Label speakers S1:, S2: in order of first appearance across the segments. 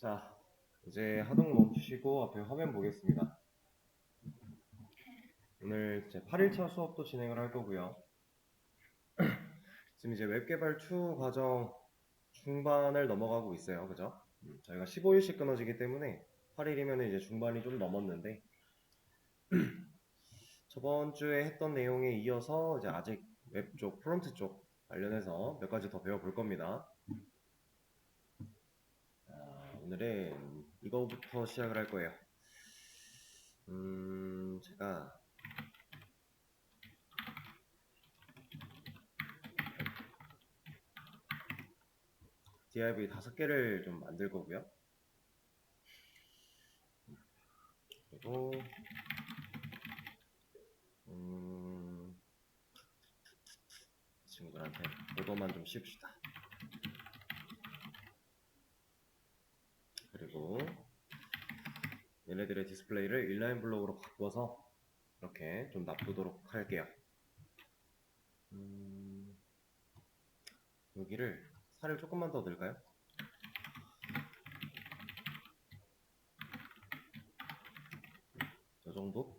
S1: 자, 이제 하던 거 멈추시고 앞에 화면 보겠습니다. 오늘 제 8일차 수업도 진행을 할 거고요. 지금 이제 웹개발 추 과정 중반을 넘어가고 있어요. 그죠? 저희가 15일씩 끊어지기 때문에 8일이면 이제 중반이 좀 넘었는데 저번 주에 했던 내용에 이어서 이제 아직 웹 쪽, 프론트 쪽 관련해서 몇 가지 더 배워볼 겁니다. 오늘은 이거부터 시작을 할 거예요. 제가 div 5개를 좀 만들 거고요. 그리고 친구들한테 그거만 좀 씹시다. 그리고 얘네들의 디스플레이를 인라인 블록으로 바꿔서 이렇게 좀 놔두도록 할게요. 여기를 살을 조금만 더 넣을까요? 이 정도?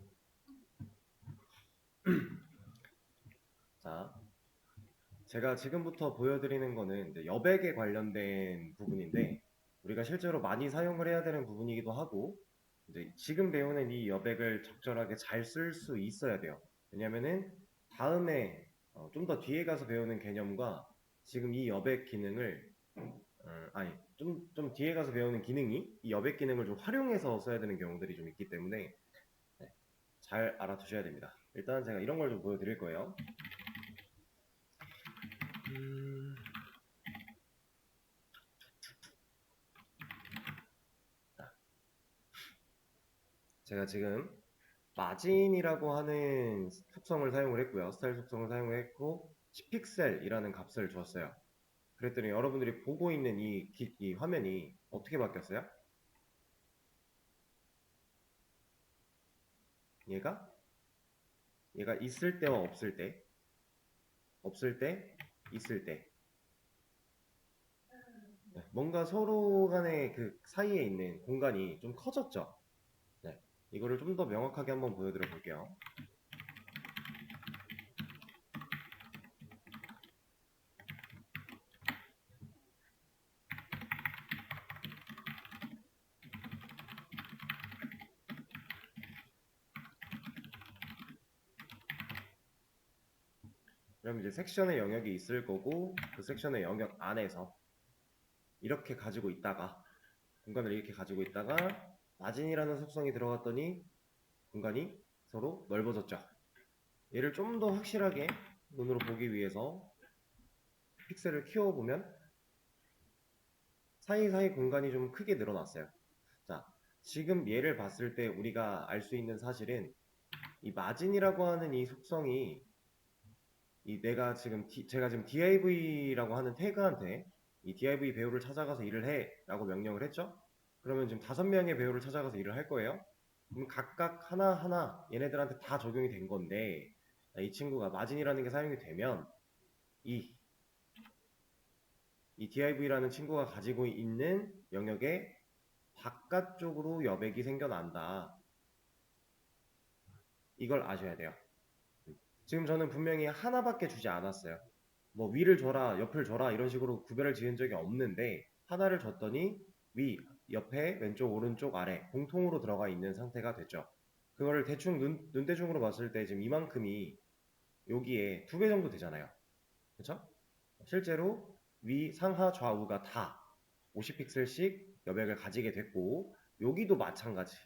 S1: 자, 제가 지금부터 보여드리는 거는 이제 여백에 관련된 부분인데 우리가 실제로 많이 사용을 해야 되는 부분이기도 하고 이제 지금 배우는 이 여백을 적절하게 잘 쓸 수 있어야 돼요. 왜냐면은 다음에 좀 더 뒤에 가서 배우는 개념과 지금 이 여백 기능을 좀 뒤에 가서 배우는 기능이 이 여백 기능을 좀 활용해서 써야 되는 경우들이 좀 있기 때문에 네, 잘 알아두셔야 됩니다. 일단 제가 이런 걸 좀 보여드릴 거예요. 제가 지금 마진이라고 하는 속성을 사용을 했고요. 스타일 속성을 사용을 했고 10픽셀이라는 값을 주었어요. 그랬더니 여러분들이 보고 있는 이 화면이 어떻게 바뀌었어요? 얘가 있을 때와 없을 때, 없을 때, 있을 때 뭔가 서로 간의 그 사이에 있는 공간이 좀 커졌죠. 네, 이거를 좀 더 명확하게 한번 보여드려 볼게요. 그럼 이제 섹션의 영역이 있을 거고 그 섹션의 영역 안에서 이렇게 가지고 있다가 공간을 이렇게 가지고 있다가 마진이라는 속성이 들어갔더니 공간이 서로 넓어졌죠. 얘를 좀 더 확실하게 눈으로 보기 위해서 픽셀을 키워보면 사이사이 공간이 좀 크게 늘어났어요. 자, 지금 얘를 봤을 때 우리가 알 수 있는 사실은 이 마진이라고 하는 이 속성이 제가 지금 div라고 하는 태그한테 이 div 배우를 찾아가서 일을 해 라고 명령을 했죠. 그러면 지금 5명의 배우를 찾아가서 일을 할 거예요. 그럼 각각 하나하나 얘네들한테 다 적용이 된 건데 이 친구가 마진이라는 게 사용이 되면 이 div라는 친구가 가지고 있는 영역의 바깥쪽으로 여백이 생겨난다. 이걸 아셔야 돼요. 지금 저는 분명히 하나밖에 주지 않았어요. 뭐 위를 줘라, 옆을 줘라 이런 식으로 구별을 지은 적이 없는데 하나를 줬더니 위, 옆에, 왼쪽, 오른쪽, 아래 공통으로 들어가 있는 상태가 됐죠. 그거를 대충 눈대중으로 봤을 때 지금 이만큼이 여기에 2배 정도 되잖아요. 그쵸? 실제로 위, 상하, 좌우가 다 50픽셀씩 여백을 가지게 됐고 여기도 마찬가지.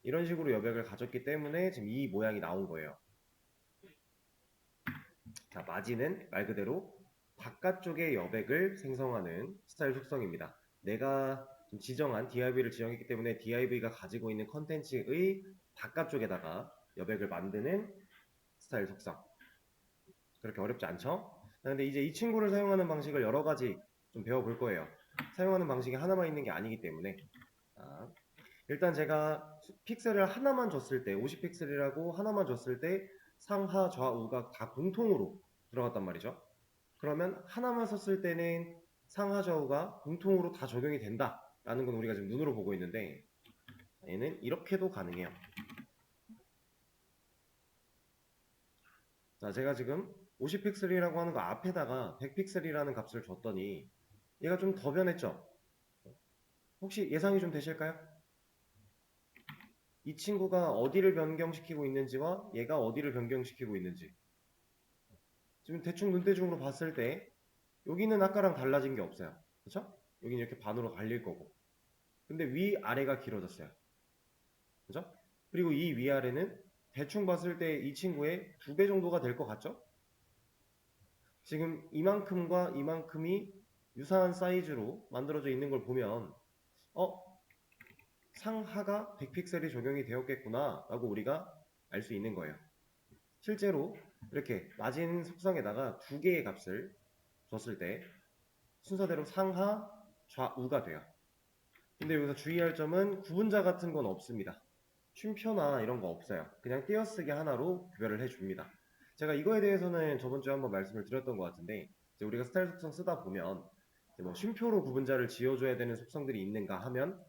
S1: 이런 식으로 여백을 가졌기 때문에 지금 이 모양이 나온 거예요. 자, 마진은 말 그대로 바깥쪽의 여백을 생성하는 스타일 속성입니다. 내가 지정한 div를 지정했기 때문에 div가 가지고 있는 컨텐츠의 바깥쪽에다가 여백을 만드는 스타일 속성. 그렇게 어렵지 않죠? 근데 이제 이 친구를 사용하는 방식을 여러 가지 좀 배워볼 거예요. 사용하는 방식이 하나만 있는 게 아니기 때문에. 자, 일단 제가 픽셀을 하나만 줬을 때, 50픽셀이라고 하나만 줬을 때 상하, 좌우가 다 공통으로 들어갔단 말이죠. 그러면 하나만 썼을 때는 상하, 좌우가 공통으로 다 적용이 된다. 라는 건 우리가 지금 눈으로 보고 있는데 얘는 이렇게도 가능해요. 자, 제가 지금 50픽셀이라고 하는 거 앞에다가 100픽셀이라는 값을 줬더니 얘가 좀 더 변했죠? 혹시 예상이 좀 되실까요? 이 친구가 어디를 변경시키고 있는지와 얘가 어디를 변경시키고 있는지 지금 대충 눈대중으로 봤을 때 여기는 아까랑 달라진 게 없어요. 그쵸? 여기는 이렇게 반으로 갈릴 거고 근데 위아래가 길어졌어요. 그죠? 그리고 이 위아래는 대충 봤을 때 이 친구의 2배 정도가 될 것 같죠? 지금 이만큼과 이만큼이 유사한 사이즈로 만들어져 있는 걸 보면 상하가 100픽셀이 적용이 되었겠구나 라고 우리가 알 수 있는 거예요. 실제로 이렇게 마진 속성에다가 2개의 값을 줬을 때 순서대로 상하, 좌우가 돼요. 근데 여기서 주의할 점은 구분자 같은 건 없습니다. 쉼표나 이런 거 없어요. 그냥 띄어쓰기 하나로 구별을 해줍니다. 제가 이거에 대해서는 저번 주에 한번 말씀을 드렸던 것 같은데 이제 우리가 스타일 속성 쓰다 보면 뭐 쉼표로 구분자를 지어줘야 되는 속성들이 있는가 하면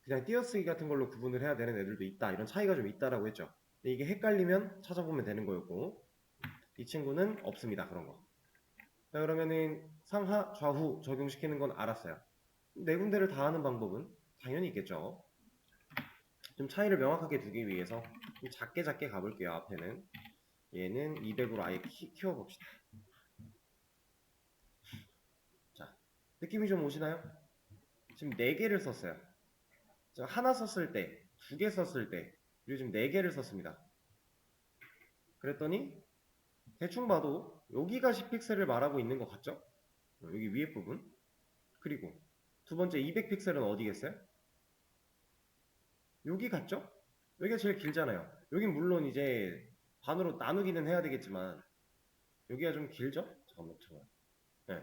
S1: 그냥 띄어쓰기 같은 걸로 구분을 해야 되는 애들도 있다. 이런 차이가 좀 있다라고 했죠. 근데 이게 헷갈리면 찾아보면 되는 거였고 이 친구는 없습니다. 그런 거. 자, 그러면은 상하, 좌우 적용시키는 건 알았어요. 네 군데를 다 하는 방법은 당연히 있겠죠. 좀 차이를 명확하게 두기 위해서 좀 작게 가볼게요. 앞에는 얘는 200으로 아예 키워봅시다. 자, 느낌이 좀 오시나요? 지금 4개를 썼어요. 제가 하나 썼을 때, 2개 썼을 때, 그리고 지금 4개를 썼습니다. 그랬더니 대충 봐도 여기가 10픽셀을 말하고 있는 것 같죠? 여기 위에 부분. 그리고 두 번째 200픽셀은 어디겠어요? 여기 같죠? 여기가 제일 길잖아요. 여긴 물론 이제 반으로 나누기는 해야 되겠지만 여기가 좀 길죠? 잠깐만. 네.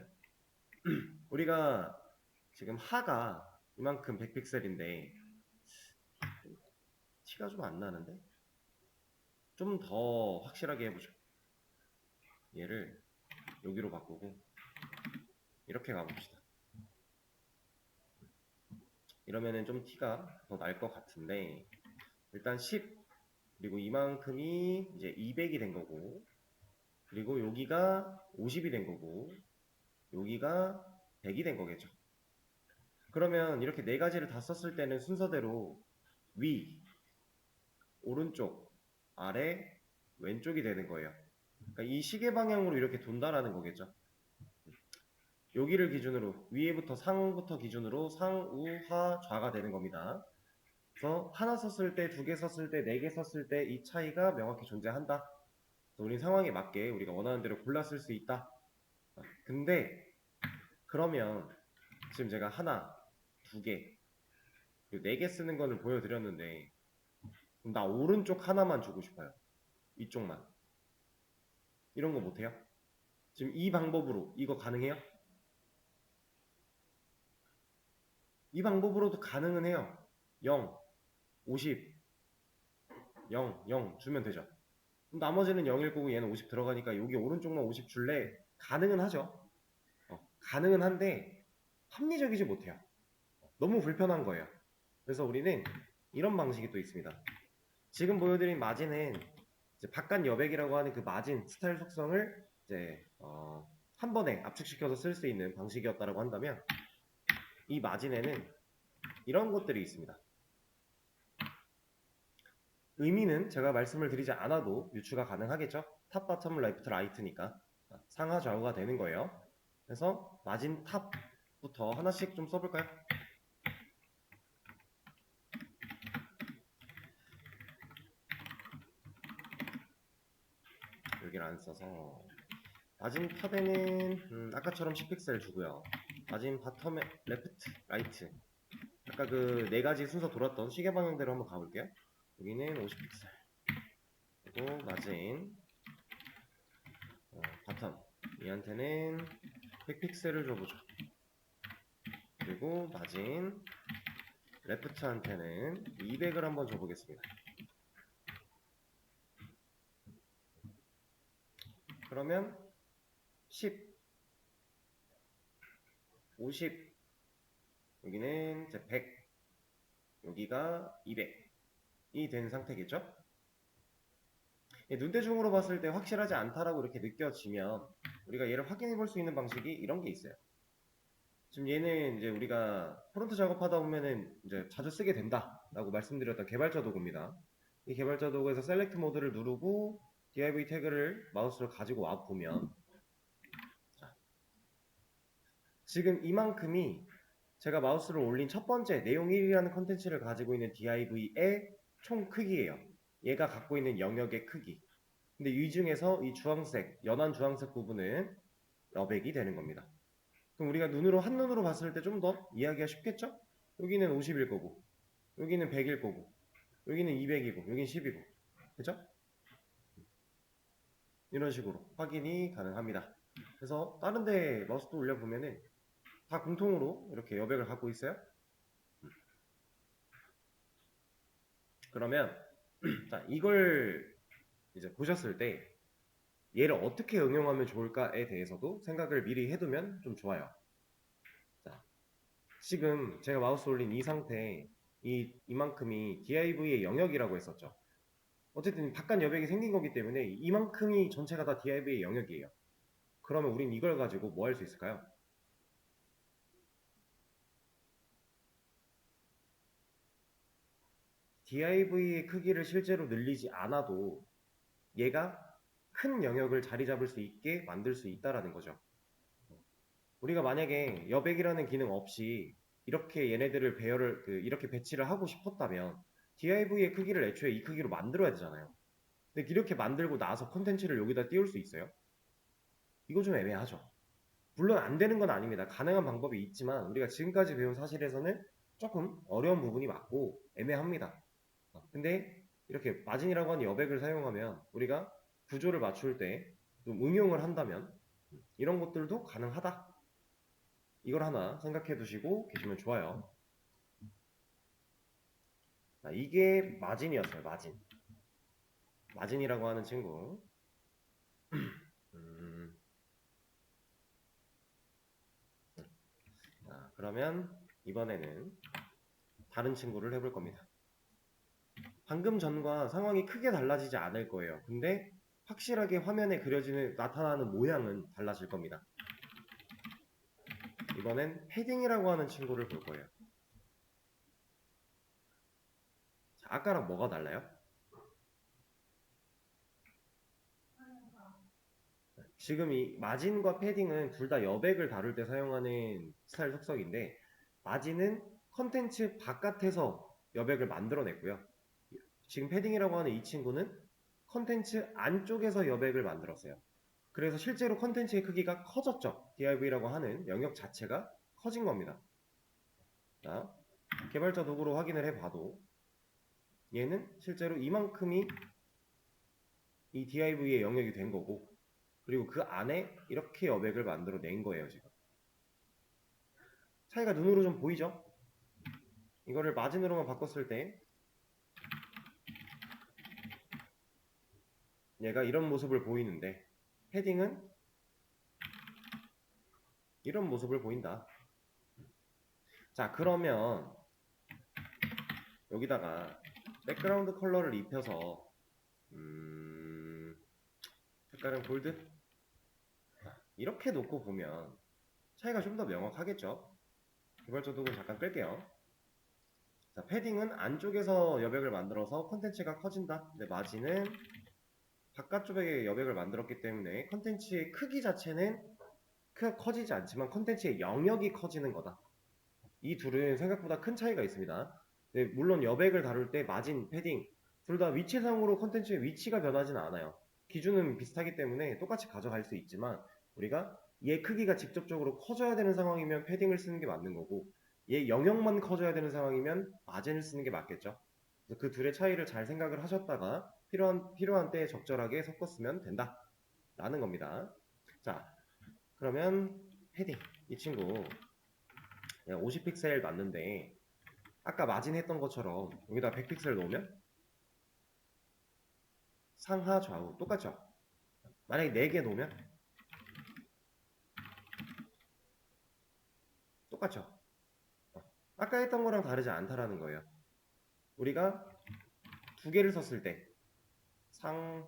S1: 우리가 지금 하가 이만큼 100픽셀인데 티가 좀 안 나는데? 좀 더 확실하게 해보죠. 얘를 여기로 바꾸고 이렇게 가봅시다. 이러면은 좀 티가 더 날 것 같은데 일단 10 그리고 이만큼이 이제 200이 된 거고 그리고 여기가 50이 된 거고 여기가 100이 된 거겠죠. 그러면 이렇게 네 가지를 다 썼을 때는 순서대로 위, 오른쪽, 아래, 왼쪽이 되는 거예요. 그러니까 이 시계 방향으로 이렇게 돈다라는 거겠죠. 여기를 기준으로 위에부터 상부터 기준으로 상, 우, 하, 좌가 되는 겁니다. 그래서 하나 썼을 때, 2개 썼을 때, 4개 썼을 때 이 차이가 명확히 존재한다. 우리 상황에 맞게 우리가 원하는 대로 골라 쓸 수 있다. 근데 그러면 지금 제가 하나, 2개, 그리고 4개 쓰는 거를 보여드렸는데 그럼 나 오른쪽 하나만 주고 싶어요. 이쪽만. 이런 거 못해요? 지금 이 방법으로 이거 가능해요? 이 방법으로도 가능은 해요. 0, 50, 0, 0 주면 되죠. 그럼 나머지는 0일 거고 얘는 50 들어가니까 여기 오른쪽만 50 줄래? 가능은 하죠. 가능은 한데 합리적이지 못해요. 너무 불편한 거예요. 그래서 우리는 이런 방식이 또 있습니다. 지금 보여드린 마진은 이제 바깥 여백이라고 하는 그 마진 스타일 속성을 이제 한 번에 압축시켜서 쓸 수 있는 방식이었다라고 한다면 이 마진에는 이런 것들이 있습니다. 의미는 제가 말씀을 드리지 않아도 유추가 가능하겠죠. 탑, 바텀, 레프트, 라이트니까 상하 좌우가 되는 거예요. 그래서 마진 탑부터 하나씩 좀 써볼까요? 여기를 안 써서 마진 탑에는 아까처럼 10픽셀 주고요. 마진 바텀에 레프트, 라이트 아까 그 네 가지 순서 돌았던 시계 방향대로 한번 가볼게요. 여기는 50픽셀 그리고 마진 바텀 얘한테는 100픽셀을 줘보죠. 그리고 마진 레프트한테는 200을 한번 줘보겠습니다. 그러면 10, 50, 여기는 이제 100, 여기가 200이 된 상태겠죠? 눈대중으로 봤을 때 확실하지 않다라고 이렇게 느껴지면 우리가 얘를 확인해 볼 수 있는 방식이 이런 게 있어요. 지금 얘는 이제 우리가 프론트 작업하다 보면은 이제 자주 쓰게 된다라고 말씀드렸던 개발자 도구입니다. 이 개발자 도구에서 셀렉트 모드를 누르고 div 태그를 마우스로 가지고 와 보면 지금 이만큼이 제가 마우스를 올린 첫 번째 내용 1이라는 컨텐츠를 가지고 있는 div의 총 크기예요. 얘가 갖고 있는 영역의 크기. 근데 이 중에서 이 주황색, 연한 주황색 부분은 여백이 되는 겁니다. 그럼 우리가 한눈으로 봤을 때 좀 더 이해하기가 쉽겠죠? 여기는 50일 거고, 여기는 100일 거고, 여기는 200이고, 여기는 10이고. 그죠? 이런 식으로 확인이 가능합니다. 그래서 다른 데 마우스도 올려보면은 다 공통으로 이렇게 여백을 갖고 있어요. 그러면 자, 이걸 이제 보셨을 때 얘를 어떻게 응용하면 좋을까에 대해서도 생각을 미리 해두면 좀 좋아요. 자, 지금 제가 마우스 올린 이 상태, 이만큼이 div의 영역이라고 했었죠. 어쨌든 바깥 여백이 생긴 거기 때문에 이만큼이 전체가 다 div의 영역이에요. 그러면 우린 이걸 가지고 뭐 할 수 있을까요? div의 크기를 실제로 늘리지 않아도 얘가 큰 영역을 자리 잡을 수 있게 만들 수 있다라는 거죠. 우리가 만약에 여백이라는 기능 없이 이렇게 얘네들을 이렇게 배치를 하고 싶었다면 div의 크기를 애초에 이 크기로 만들어야 되잖아요. 근데 이렇게 만들고 나서 콘텐츠를 여기다 띄울 수 있어요? 이거 좀 애매하죠. 물론 안 되는 건 아닙니다. 가능한 방법이 있지만 우리가 지금까지 배운 사실에서는 조금 어려운 부분이 맞고 애매합니다. 근데 이렇게 마진이라고 하는 여백을 사용하면 우리가 구조를 맞출 때 좀 응용을 한다면 이런 것들도 가능하다. 이걸 하나 생각해 두시고 계시면 좋아요. 자, 이게 마진이었어요. 마진이라고 하는 친구. 자, 그러면 이번에는 다른 친구를 해볼 겁니다. 방금 전과 상황이 크게 달라지지 않을 거예요. 근데 확실하게 화면에 나타나는 모양은 달라질 겁니다. 이번엔 패딩이라고 하는 친구를 볼 거예요. 자, 아까랑 뭐가 달라요? 지금 이 마진과 패딩은 둘 다 여백을 다룰 때 사용하는 스타일 속성인데 마진은 컨텐츠 바깥에서 여백을 만들어냈고요. 지금 패딩이라고 하는 이 친구는 컨텐츠 안쪽에서 여백을 만들었어요. 그래서 실제로 컨텐츠의 크기가 커졌죠. div라고 하는 영역 자체가 커진 겁니다. 자, 개발자 도구로 확인을 해봐도 얘는 실제로 이만큼이 이 div의 영역이 된 거고 그리고 그 안에 이렇게 여백을 만들어 낸 거예요. 지금 차이가 눈으로 좀 보이죠? 이거를 마진으로만 바꿨을 때 얘가 이런 모습을 보이는데 패딩은 이런 모습을 보인다. 자, 그러면 여기다가 백그라운드 컬러를 입혀서 색깔은 골드? 이렇게 놓고 보면 차이가 좀 더 명확하겠죠? 개발자 도구 잠깐 끌게요. 자, 패딩은 안쪽에서 여백을 만들어서 컨텐츠가 커진다. 근데 마진은 바깥쪽에 여백을 만들었기 때문에 컨텐츠의 크기 자체는 커지지 않지만 컨텐츠의 영역이 커지는 거다. 이 둘은 생각보다 큰 차이가 있습니다. 네, 물론 여백을 다룰 때 마진, 패딩 둘 다 위치상으로 컨텐츠의 위치가 변하지는 않아요. 기준은 비슷하기 때문에 똑같이 가져갈 수 있지만 우리가 얘 크기가 직접적으로 커져야 되는 상황이면 패딩을 쓰는 게 맞는 거고 얘 영역만 커져야 되는 상황이면 마진을 쓰는 게 맞겠죠. 그래서 그 둘의 차이를 잘 생각을 하셨다가 필요한 때에 적절하게 섞었으면 된다 라는 겁니다. 자, 그러면 패딩 이 친구 50픽셀 맞는데 아까 마진 했던 것처럼 여기다 100픽셀 놓으면 상하 좌우 똑같죠? 만약에 4개 놓으면 똑같죠? 아까 했던 거랑 다르지 않다라는 거예요. 우리가 두 개를 썼을 때 상하가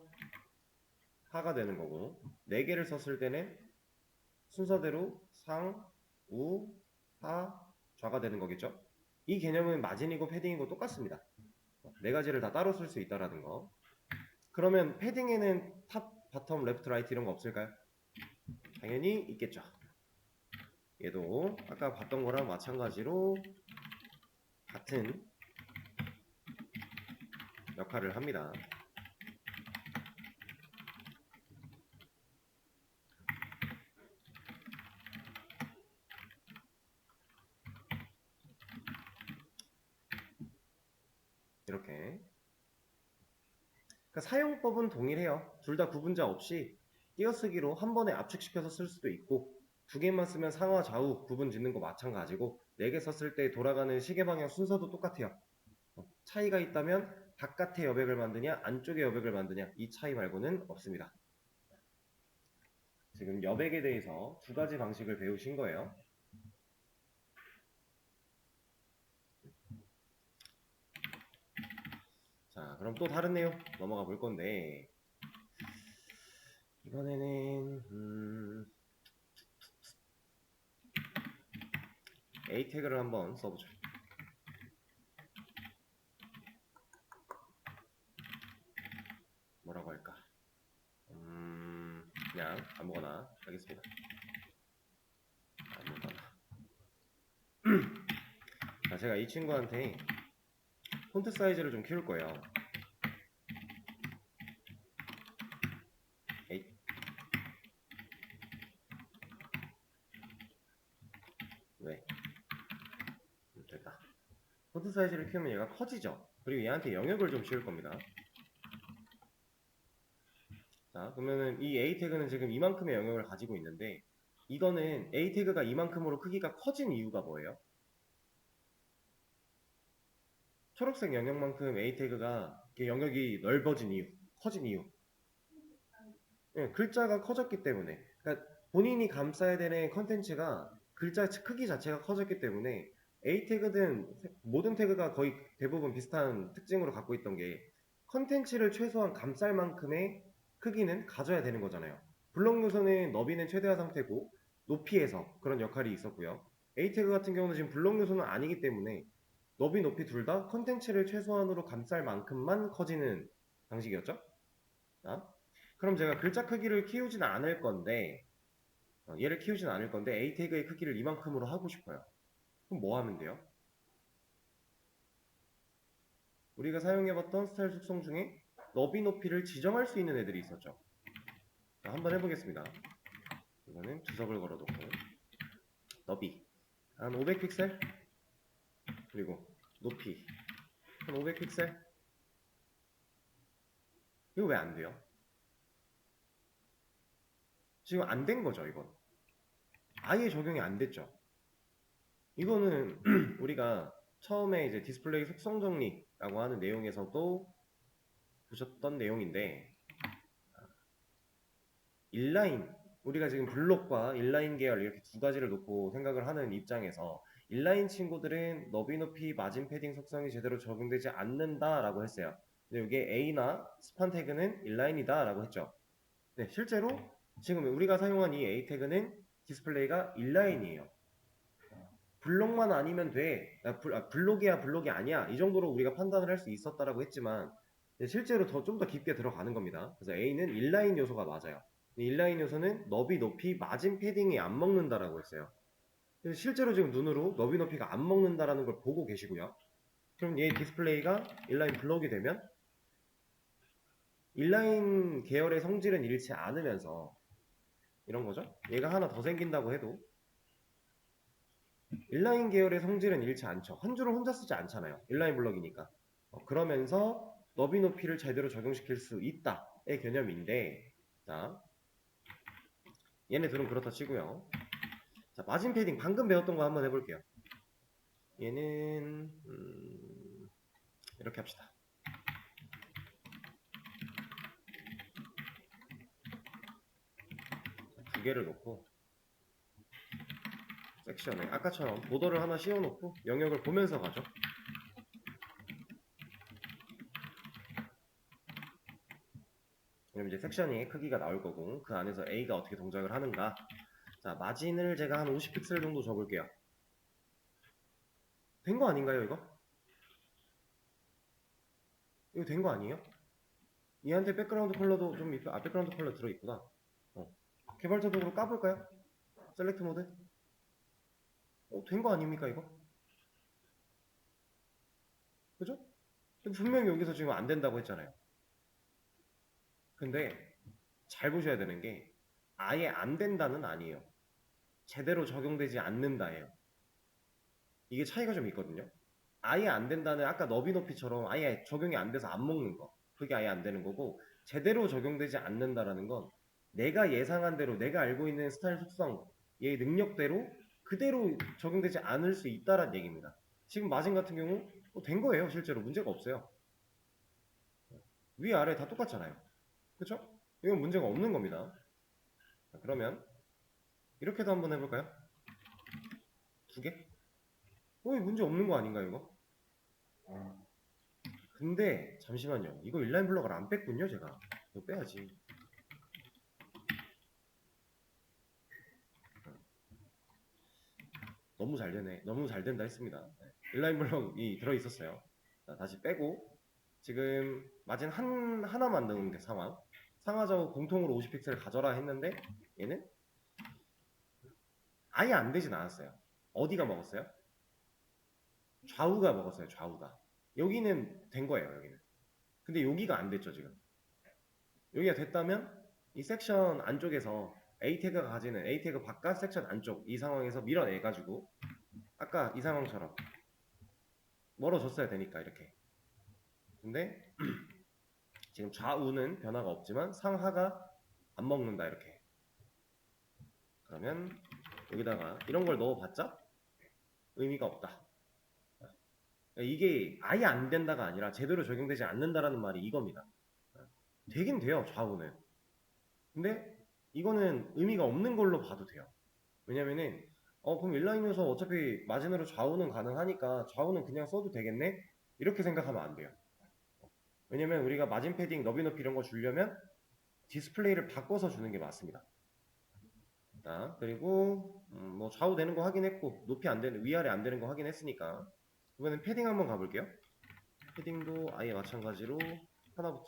S1: 되는 거고, 네 개를 썼을 때는 순서대로 상, 우, 하, 좌가 되는 거겠죠? 이 개념은 마진이고 패딩이고 똑같습니다. 네 가지를 다 따로 쓸 수 있다라는 거. 그러면 패딩에는 탑, 바텀, 레프트, 라이트 이런 거 없을까요? 당연히 있겠죠. 얘도 아까 봤던 거랑 마찬가지로 같은 역할을 합니다. 이렇게. 그러니까 사용법은 동일해요. 둘 다 구분자 없이 띄어쓰기로 한 번에 압축시켜서 쓸 수도 있고, 두 개만 쓰면 상하 좌우 구분 짓는 거 마찬가지고, 네 개 썼을 때 돌아가는 시계 방향 순서도 똑같아요. 차이가 있다면 바깥의 여백을 만드냐 안쪽의 여백을 만드냐 이 차이 말고는 없습니다. 지금 여백에 대해서 두 가지 방식을 배우신 거예요. 자, 그럼 또 다른 내용 넘어가 볼 건데, 이번에는 A 태그를 한번 써보죠. 뭐라고 할까? 그냥 아무거나 하겠습니다. 아무거나. 자, 제가 이 친구한테 폰트 사이즈를 좀 키울 거예요. 에이. 왜? 됐다. 폰트 사이즈를 키우면 얘가 커지죠. 그리고 얘한테 영역을 좀 씌울 겁니다. 자, 그러면은 이 A 태그는 지금 이만큼의 영역을 가지고 있는데, 이거는 A 태그가 이만큼으로 크기가 커진 이유가 뭐예요? 초록색 영역만큼 A 태그가 영역이 넓어진 이유, 커진 이유. 네, 글자가 커졌기 때문에. 그러니까 본인이 감싸야 되는 컨텐츠가 글자 크기 자체가 커졌기 때문에 A 태그든 모든 태그가 거의 대부분 비슷한 특징으로 갖고 있던 게 컨텐츠를 최소한 감쌀 만큼의 크기는 가져야 되는 거잖아요. 블록 요소는 너비는 최대화 상태고 높이에서 그런 역할이 있었고요. A 태그 같은 경우는 지금 블록 요소는 아니기 때문에 너비 높이 둘 다 컨텐츠를 최소한으로 감쌀 만큼만 커지는 방식이었죠. 자, 그럼 제가 글자 크기를 키우진 않을 건데, 얘를 키우진 않을 건데 A 태그의 크기를 이만큼으로 하고 싶어요. 그럼 뭐 하면 돼요? 우리가 사용해봤던 스타일 속성 중에 너비 높이를 지정할 수 있는 애들이 있었죠. 자, 한번 해보겠습니다. 이거는 주석을 걸어놓고 너비 한 500픽셀, 그리고 높이 한 500픽셀. 이거 왜 안 돼요? 지금 안 된 거죠, 이건. 아예 적용이 안 됐죠. 이거는 우리가 처음에 이제 디스플레이 속성 정리라고 하는 내용에서도 보셨던 내용인데, 인라인, 우리가 지금 블록과 인라인 계열 이렇게 두 가지를 놓고 생각을 하는 입장에서 인라인 친구들은 너비 높이 마진 패딩 속성이 제대로 적용되지 않는다라고 했어요. 근데 이게 A나 스판 태그는 인라인이다라고 했죠. 네, 실제로 지금 우리가 사용한 이 A 태그는 디스플레이가 인라인이에요. 블록만 아니면 돼. 블록이야 블록이 아니야. 이 정도로 우리가 판단을 할 수 있었다라고 했지만 실제로 좀 더 깊게 들어가는 겁니다. 그래서 A는 인라인 요소가 맞아요. 인라인 요소는 너비 높이 마진 패딩이 안 먹는다라고 했어요. 그래서 실제로 지금 눈으로 너비 높이가 안 먹는다라는 걸 보고 계시고요. 그럼 얘 디스플레이가 인라인 블록이 되면 인라인 계열의 성질은 잃지 않으면서 이런 거죠. 얘가 하나 더 생긴다고 해도 인라인 계열의 성질은 잃지 않죠. 한 줄을 혼자 쓰지 않잖아요. 인라인 블럭이니까. 그러면서 너비 높이를 제대로 적용시킬 수 있다의 개념인데, 자, 얘네 둘은 그렇다 치고요. 자, 마진 패딩 방금 배웠던 거 한번 해볼게요. 얘는 이렇게 합시다. 두 개를 놓고 섹션에 아까처럼 보더를 하나 씌워놓고 영역을 보면서 가죠. 그럼 이제 섹션이 크기가 나올 거고 그 안에서 A가 어떻게 동작을 하는가. 자, 마진을 제가 한 50픽셀 정도 적을게요. 된 거 아닌가요, 이거? 이거 된 거 아니에요? 얘한테 백그라운드 컬러도 좀 있고, 백그라운드 컬러 들어있구나. 개발자 도구로 까볼까요? 셀렉트 모드? 된 거 아닙니까, 이거? 그죠? 분명히 여기서 지금 안 된다고 했잖아요. 근데 잘 보셔야 되는 게 아예 안 된다는 아니에요. 제대로 적용되지 않는다예요. 이게 차이가 좀 있거든요. 아예 안 된다는 아까 너비높이처럼 아예 적용이 안 돼서 안 먹는 거. 그게 아예 안 되는 거고 제대로 적용되지 않는다라는 건 내가 예상한 대로 내가 알고 있는 스타일 속성, 얘의 능력대로 그대로 적용되지 않을 수 있다라는 얘기입니다. 지금 마진 같은 경우 된 거예요. 실제로 문제가 없어요. 위아래 다 똑같잖아요. 그쵸? 이건 문제가 없는 겁니다. 자, 그러면 이렇게도 한번 해볼까요? 두 개? 문제 없는 거 아닌가요, 이거? 근데 잠시만요. 이거 인라인 블럭을 안 뺐군요, 제가. 이거 빼야지. 너무 잘 되네. 너무 잘 된다 했습니다. 인라인 블럭이 들어있었어요. 자, 다시 빼고 지금 마진 하나 만드는 게 상황. 상하좌우 공통으로 50픽셀 가져라 했는데 얘는 아예 안 되진 않았어요. 어디가 먹었어요? 좌우가 먹었어요. 좌우가. 여기는 된 거예요. 여기는. 근데 여기가 안 됐죠 지금. 여기가 됐다면 이 섹션 안쪽에서 A 태그가 가지는 A 태그 바깥 섹션 안쪽 이 상황에서 밀어내가지고 아까 이 상황처럼 멀어졌어야 되니까 이렇게. 근데 지금 좌우는 변화가 없지만 상하가 안 먹는다 이렇게. 그러면 여기다가 이런 걸 넣어봤자 의미가 없다. 이게 아예 안 된다가 아니라 제대로 적용되지 않는다라는 말이 이겁니다. 되긴 돼요 좌우는. 근데 이거는 의미가 없는 걸로 봐도 돼요. 왜냐면은 그럼 인라인 요소 어차피 마진으로 좌우는 가능하니까 좌우는 그냥 써도 되겠네? 이렇게 생각하면 안 돼요. 왜냐면 우리가 마진 패딩, 너비 높이 이런 거 주려면 디스플레이를 바꿔서 주는 게 맞습니다. 자, 그리고 뭐 좌우 되는 거 확인했고 높이 안 되는 위아래 안 되는 거 확인했으니까 이번엔 패딩 한번 가볼게요. 패딩도 아예 마찬가지로 하나부터.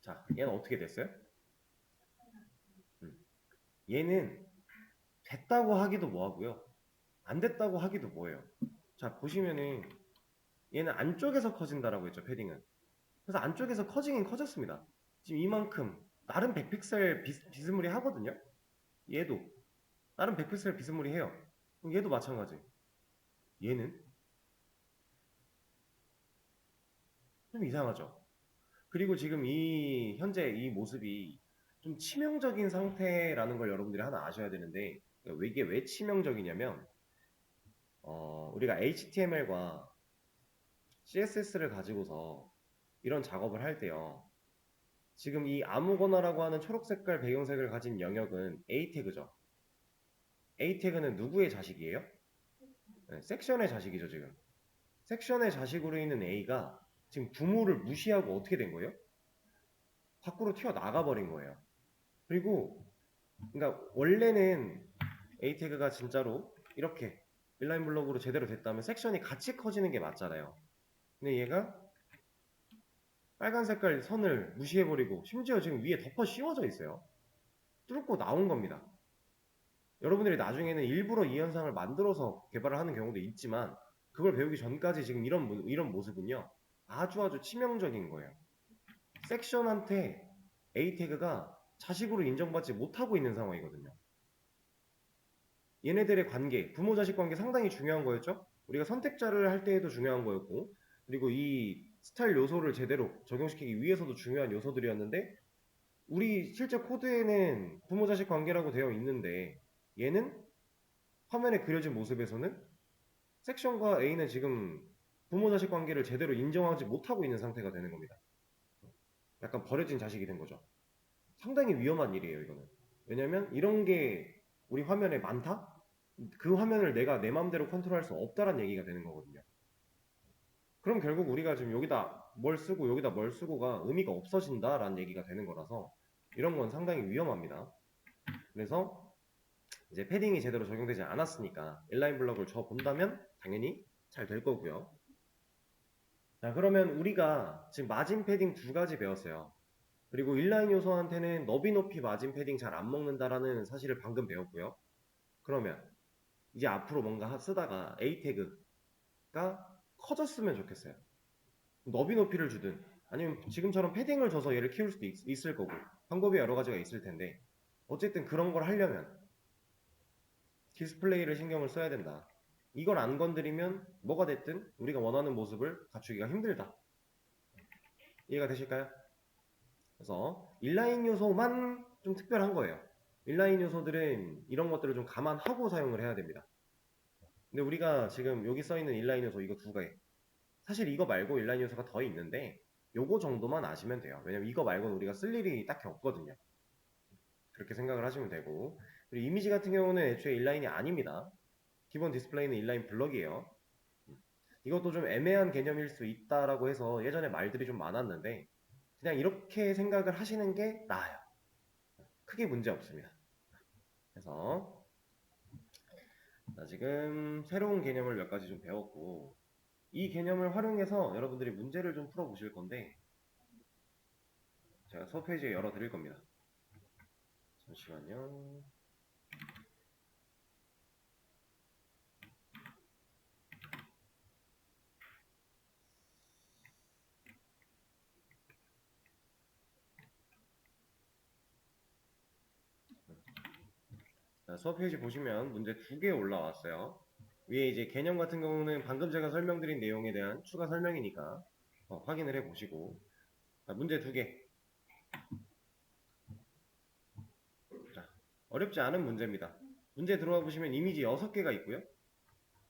S1: 자, 얘는 어떻게 됐어요? 얘는 됐다고 하기도 뭐하고요. 안 됐다고 하기도 뭐예요. 자, 보시면은 얘는 안쪽에서 커진다라고 했죠, 패딩은. 그래서 안쪽에서 커지긴 커졌습니다. 지금 이만큼 나름 100픽셀 비스무리 하거든요. 얘도 나름 100픽셀 비스무리 해요. 그럼 얘도 마찬가지. 얘는 좀 이상하죠. 그리고 지금 현재 이 모습이 좀 치명적인 상태라는 걸 여러분들이 하나 아셔야 되는데 이게 왜 치명적이냐면 우리가 HTML과 CSS를 가지고서 이런 작업을 할 때요. 지금 이 아무거나라고 하는 초록 색깔 배경색을 가진 영역은 A 태그죠. A 태그는 누구의 자식이에요? 네, 섹션의 자식이죠, 지금. 섹션의 자식으로 있는 A가 지금 부모를 무시하고 어떻게 된 거예요? 밖으로 튀어나가 버린 거예요. 그리고 그러니까 원래는 A 태그가 진짜로 이렇게 인라인 블록으로 제대로 됐다면 섹션이 같이 커지는 게 맞잖아요. 근데 얘가 빨간 색깔 선을 무시해버리고 심지어 지금 위에 덮어 씌워져 있어요. 뚫고 나온 겁니다. 여러분들이 나중에는 일부러 이 현상을 만들어서 개발을 하는 경우도 있지만 그걸 배우기 전까지 지금 이런 모습은요. 아주 치명적인 거예요. 섹션한테 A 태그가 자식으로 인정받지 못하고 있는 상황이거든요. 얘네들의 관계, 부모 자식 관계 상당히 중요한 거였죠. 우리가 선택자를 할 때에도 중요한 거였고 그리고 이 스타일 요소를 제대로 적용시키기 위해서도 중요한 요소들이었는데 우리 실제 코드에는 부모 자식 관계라고 되어 있는데 얘는 화면에 그려진 모습에서는 섹션과 A는 지금 부모 자식 관계를 제대로 인정하지 못하고 있는 상태가 되는 겁니다. 약간 버려진 자식이 된 거죠. 상당히 위험한 일이에요, 이거는. 왜냐면 이런 게 우리 화면에 많다? 그 화면을 내가 내 마음대로 컨트롤할 수 없다라는 얘기가 되는 거거든요. 그럼 결국 우리가 지금 여기다 뭘 쓰고 여기다 뭘 쓰고가 의미가 없어진다라는 얘기가 되는 거라서 이런 건 상당히 위험합니다. 그래서 이제 패딩이 제대로 적용되지 않았으니까 인라인 블럭을 줘 본다면 당연히 잘 될 거고요. 자, 그러면 우리가 지금 마진 패딩 두 가지 배웠어요. 그리고 인라인 요소한테는 너비 높이 마진 패딩 잘 안 먹는다라는 사실을 방금 배웠고요. 그러면 이제 앞으로 뭔가 쓰다가 A 태그가 커졌으면 좋겠어요. 너비 높이를 주든 아니면 지금처럼 패딩을 줘서 얘를 키울 수도 있을 거고 방법이 여러 가지가 있을 텐데 어쨌든 그런 걸 하려면 디스플레이를 신경을 써야 된다. 이걸 안 건드리면 뭐가 됐든 우리가 원하는 모습을 갖추기가 힘들다. 이해가 되실까요? 그래서 인라인 요소만 좀 특별한 거예요. 인라인 요소들은 이런 것들을 좀 감안하고 사용을 해야 됩니다. 근데 우리가 지금 여기 써있는 인라인 요소 이거 두 개. 사실 이거 말고 인라인 요소가 더 있는데 요거 정도만 아시면 돼요. 왜냐면 이거 말고는 우리가 쓸 일이 딱히 없거든요. 그렇게 생각을 하시면 되고, 그리고 이미지 같은 경우는 애초에 인라인이 아닙니다. 기본 디스플레이는 인라인 블럭이에요. 이것도 좀 애매한 개념일 수 있다라고 해서 예전에 말들이 좀 많았는데 그냥 이렇게 생각을 하시는 게 나아요. 크게 문제 없습니다. 그래서 지금 새로운 개념을 몇 가지 좀 배웠고 이 개념을 활용해서 여러분들이 문제를 좀 풀어보실 건데 제가 수업 페이지에 열어 드릴 겁니다. 잠시만요. 자, 수업 페이지 보시면 문제 두 개 올라왔어요. 위에 이제 개념 같은 경우는 방금 제가 설명드린 내용에 대한 추가 설명이니까 확인을 해 보시고 문제 두 개. 자, 어렵지 않은 문제입니다. 문제 들어와 보시면 이미지 6개가 있고요.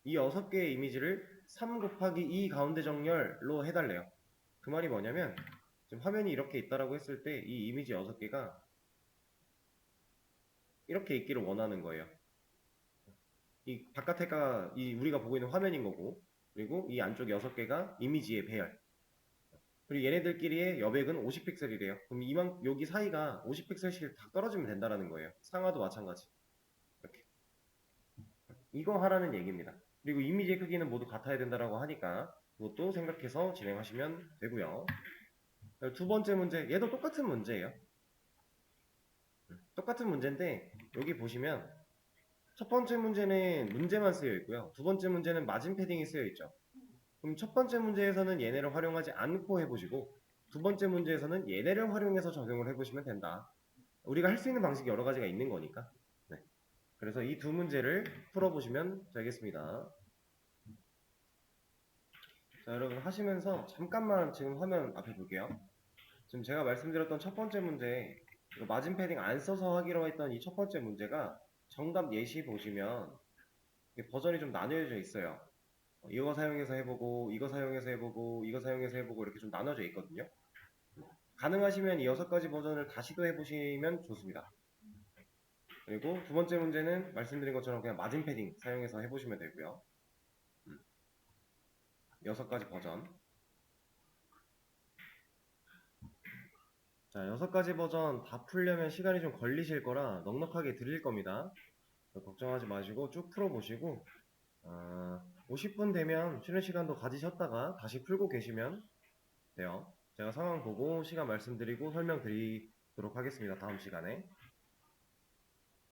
S1: 이 6개의 이미지를 3 곱하기 2 가운데 정렬로 해달래요. 그 말이 뭐냐면 지금 화면이 이렇게 있다라고 했을 때 이 이미지 6개가 이렇게 있기를 원하는 거예요. 이 바깥에가 이 우리가 보고 있는 화면인 거고 그리고 이 안쪽 6개가 이미지의 배열 그리고 얘네들끼리의 여백은 50픽셀이래요. 그럼 여기 사이가 50픽셀씩 다 떨어지면 된다라는 거예요. 상하도 마찬가지. 이렇게. 이거 하라는 얘기입니다. 그리고 이미지의 크기는 모두 같아야 된다라고 하니까 그것도 생각해서 진행하시면 되고요. 두 번째 문제, 얘도 똑같은 문제예요. 똑같은 문제인데 여기 보시면 첫 번째 문제는 문제만 쓰여 있고요. 두 번째 문제는 마진 패딩이 쓰여 있죠. 그럼 첫 번째 문제에서는 얘네를 활용하지 않고 해보시고 두 번째 문제에서는 얘네를 활용해서 적용을 해보시면 된다. 우리가 할 수 있는 방식이 여러 가지가 있는 거니까. 네. 그래서 이 두 문제를 풀어보시면 되겠습니다. 자, 여러분 하시면서 잠깐만 지금 화면 앞에 볼게요. 지금 제가 말씀드렸던 첫 번째 문제, 이거 마진 패딩 안 써서 하기로 했던 이 첫 번째 문제가 정답 예시 보시면 버전이 좀 나뉘어져 있어요. 이거 사용해서 해보고, 이거 사용해서 해보고, 이거 사용해서 해보고 이렇게 좀 나눠져 있거든요. 가능하시면 이 6가지 버전을 다 시도해보시면 좋습니다. 그리고 두 번째 문제는 말씀드린 것처럼 그냥 마진 패딩 사용해서 해보시면 되고요. 6가지 버전. 자, 6가지 버전 다 풀려면 시간이 좀 걸리실 거라 넉넉하게 드릴 겁니다. 걱정하지 마시고 쭉 풀어보시고 50분 되면 쉬는 시간도 가지셨다가 다시 풀고 계시면 돼요. 제가 상황 보고 시간 말씀드리고 설명드리도록 하겠습니다. 다음 시간에.